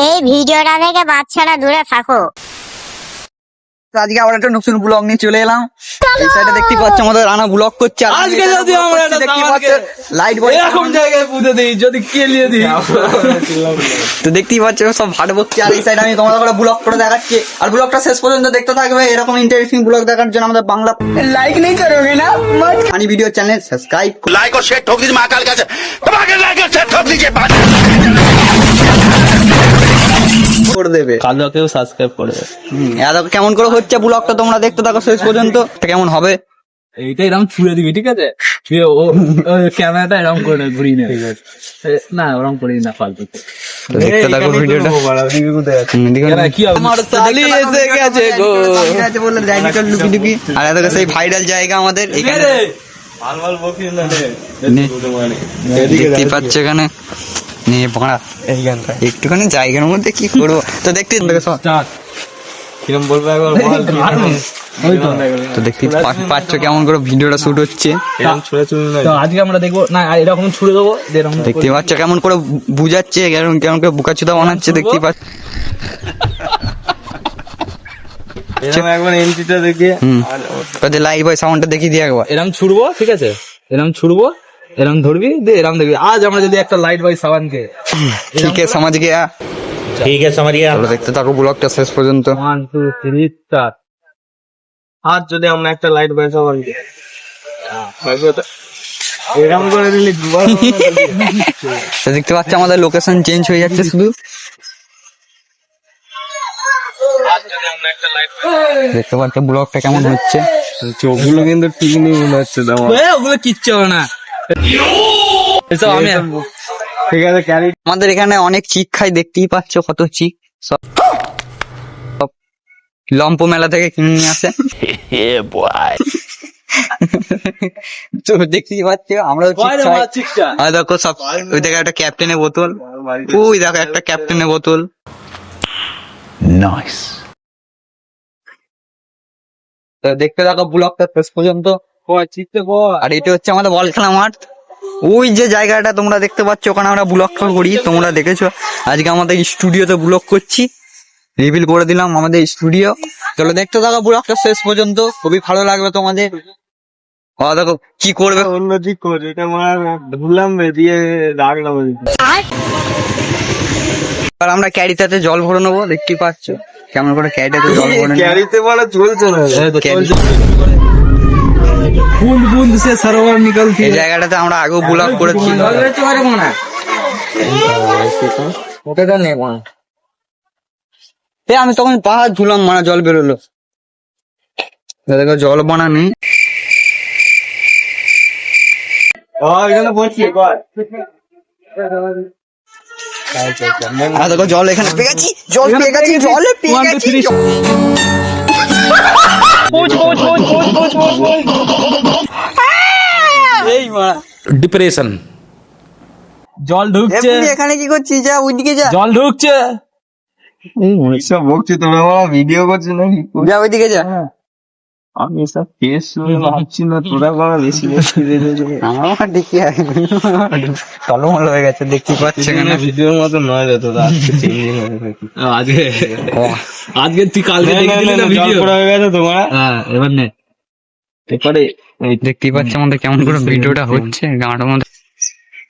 এই ভিডিওটা থেকে বাচ্চারা দূরে থাকো। আজকে আবার একটা নতুন ব্লগ নিয়ে চলে এলাম। এই সাইডে দেখতে পাচ্ছ আমাদের রানা ব্লগ করছে। আজকে যদি আমরা লাইট বয় এরকম জায়গায় পুঁতে দিই, যদি কেলিয়ে দিই তো দেখতেই পাচ্ছ সব ভাট বকছে। আর এই সাইডে আমি তোমাদের করে ব্লগ করে দেখাচ্ছি, আর ব্লগটা শেষ পর্যন্ত দেখতে থাকবে। এরকম ইন্টারেস্টিং ব্লগ দেখার জন্য আমাদের বাংলা লাইক নেই করোগে না funny video channel subscribe like और शेयर ठोक दीजिए महाकाल का दबाकर लाइक और शेयर ठोक दीजिए করে দেবে। কালকেও সাবস্ক্রাইব করবে। এত কেমন করে হচ্ছে ব্লগটা তোমরা দেখতে থাকো শেষ পর্যন্ত। কেমন হবে এইটা এরকম ছুড়ে দিবি, ঠিক আছে? দিয়ে ও ক্যামেরাটা এরকম করে ঘুরিয়ে নেবে, ঠিক আছে? না ওরকম করিস না, ফালতু। দেখতে থাকো ভিডিওটা। কি হবে? আমার শালি এসে গেছে গো। বললে যাইনি তো লুকি লুকি। আর এত সেই ভাইরাল জায়গা আমাদের এখানে দেখতেই পাচ্ছ। এখানে নিয়ে পড়া এইখানটা একটুখানি জায়গার মধ্যে কি করবো তো দেখতে কিরম বলবো একবার বল। তো দেখতে পাচ্ছ কেমন করে ভিডিওটা শুট হচ্ছে। তো আজকে আমরা দেখবো না, এরকম ছুড়ে দেবো। দেখতে পাচ্ছ কেমন করে বুঝাচ্ছে, কেমন কেমন করে বুকাচুদা বানাচ্ছে। দেখতেই পাচ্ছ একবার এন্ট্রিটা দেখিয়ে লাইভ বয় সাউন্ডটা দেখিয়ে দিয়ে একবার। এরম ছুড়বো, ঠিক আছে? এরম ছুড়বো, এরম ধরবি, দিয়ে এরম দেখবি। আজ আমরা যদি একটা লাইট বাই সাবানকে, ঠিক আছে সমাজ গিয়া, ठीक है समझ गया। দেখতে থাকো ব্লগটা শেষ পর্যন্ত। 1 2 3 4। আজ যদি আমরা একটা লাইট বাই সাবানকে এরম করে দিলি তো দেখতে পাচ্ছ আমাদের লোকেশন চেঞ্জ হয়ে যাচ্ছে শুধু। দেখতে পাচ্ছ ব্লগটা কেমন হচ্ছে। চোখগুলো কিন্তু ঠিক নেই মনে হচ্ছে। ওগুলো কিচ্ছু হবে না, এসব আমি ঠিক আছে। আমাদের এখানে অনেক চিক খাই, দেখতেই পাচ্ছ কত চিক। সব লম্প মেলা থেকে কিনে নিয়ে আসে। তো দেখতেই পাচ্ছ আমরাও চিক খাই। আর দেখো সব, ওই দেখো একটা ক্যাপ্টেনের বোতল, ওই দেখো একটা ক্যাপ্টেনের বোতল। नाइस। তো দেখতে থাকো ব্লগটা শেষ পর্যন্ত। আর এটা হচ্ছে আমাদের বল খেলা মাঠ। ওই যে জায়গাটা তোমরা দেখতে পাচ্ছ, ওখানে আমরা ব্লগ করি, তোমরা দেখেছো। আজকে আমাদের স্টুডিওতে ব্লগ করছি, রিভিল করে দিলাম আমাদের স্টুডিও। চলো দেখতে থাকো ব্লগটা শেষ পর্যন্ত, খুবই ভালো লাগবে তোমাদের। দেখো কি করবে অন্য দিক করে এটা ভুললাম দিয়ে রাখলাম। আর আমরা ক্যারিটাতে জল ভরে নেবো। দেখতেই পাচ্ছ কেমন করে ক্যারিটাতে জল ভরে নেবো। ক্যারিতে বলা চলছে না, বুন্দ বুন্দ সে সরোবর নিকলতি। এই জায়গাটাতে আমরা আগেও ব্লগ করেছি। আমি তখন পাহাড় ধুলাম, মানে জল বেরোলো। দেখো জল বানা নেই। দেখো জল এখানে পেয়ে গেছি, জল পেয়ে গেছি, জলে পেয়ে গেছি। এই মা डिप्रेशन। জল ঢুকছে এখানে কি করছিস? যা ওইদিকে যা, জল ঢুকছে। সব বকছি তোমরা ভিডিও করছো নাকি? যা ওইদিকে যা। আমি সব ফেস ভাবছি না, তোরা বাবা বেশি বেশি আমার দেখি টলমল হয়ে গেছে, দেখতে পাচ্ছি এখানে। ভিডিওর মতো নয় রে তোরা, আজকে চেঞ্জিং হয়ে গেছে। আজকে আজকে তুই কালকে দেখলি না ভিডিও হয়ে গেছে তোমার। হ্যাঁ এবার নে এরপরে দেখতেই পাচ্ছি আমাদের কেমন করে ভিডিওটা হচ্ছে গাঁটার মধ্যে।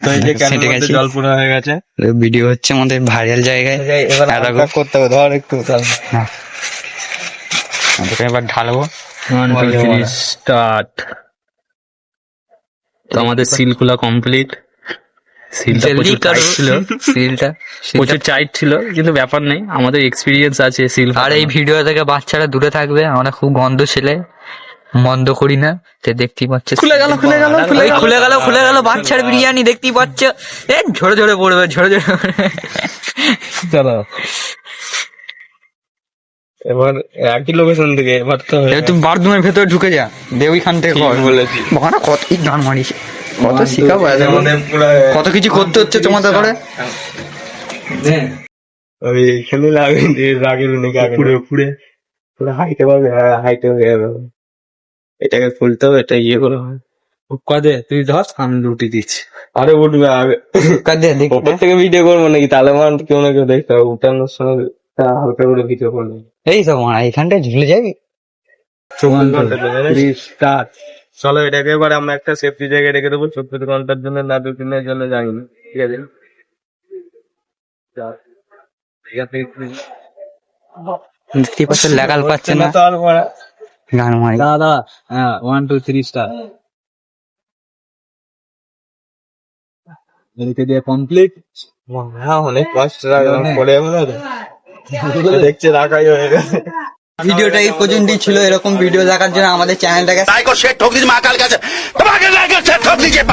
তো এই যে ক্যামেরার মধ্যে জল পুরো হয়ে গেছে, ভিডিও হচ্ছে আমাদের ভাইরাল জায়গায়। এবার আলাদা করতে হবে, ধর একটু এবার ঢালবো। স্টার্ট। তো আমাদের সিল খোলা কমপ্লিট। সিলটা প্রচুর টাইট ছিল, সিলটা প্রচুর টাইট ছিল, কিন্তু ব্যাপার নেই, আমাদের এক্সপিরিয়েন্স আছে সিল। আর এই ভিডিও থেকে বাচ্চারা দূরে থাকবে, আমরা খুব গন্ধ ছেলে, মন্দ করি না। সে দেখতেই পাচ্ছে খুলে গেল খুলে গেল বাচ্চার বিরিয়ানি। দেখতেই পাচ্ছ ঝরে ঝরে পড়বে, ঝরে ঝরে। চলো এবার একই লোকেশন থেকে এবার তো তুমি বাথরুমের ভেতরে ঢুকে যা, দে ওইখান থেকে বলেছি। কত কি গান মারিস, কত শিখাবো, কত কিছু করতে হচ্ছে তোমাদের করে। ওই এখানে রাগের নাকি পুরে পুরে পুরো হাইটে পাবে, হাইটে হয়ে যাবে। এটাকে খুলতে হবে, এটা ইয়ে করে হয়। কদে তুই ধর আমি রুটি দিচ্ছি। আরে উঠবে আগে কাঁদে দেখ ওপর থেকে ভিডিও করবো নাকি? তাহলে আমার কেউ না কেউ দেখতে হবে। উঠানোর সময় হালকা করে ভিডিও করবো। এই তো মারা এখানটায় ঝুলে যাবি। স্টার্ট। চলো এটাকে এবার আমরা একটা সেফটি জায়গায় রেখে দেবো 24 ঘন্টার জন্য, না 2-3 জন্য জানি না। ঠিক আছে দেখতে পাচ্ছে লেগাল পাচ্ছে না তো আর মারা। গান মারি। দাদা হ্যাঁ 1 2 3 স্টার। এদিকে দিয়ে কমপ্লিট। হ্যাঁ অনেক কষ্ট রাখলাম পরে দেখছে রাখাই হয়ে গেছে। ভিডিওটা এই পর্যন্তই ছিল। এরকম ভিডিও দেখার জন্য আমাদের চ্যানেলটাকে को शेठ ठोक दीजिए महाकाल का धमाकेदार से ठोक दीजिए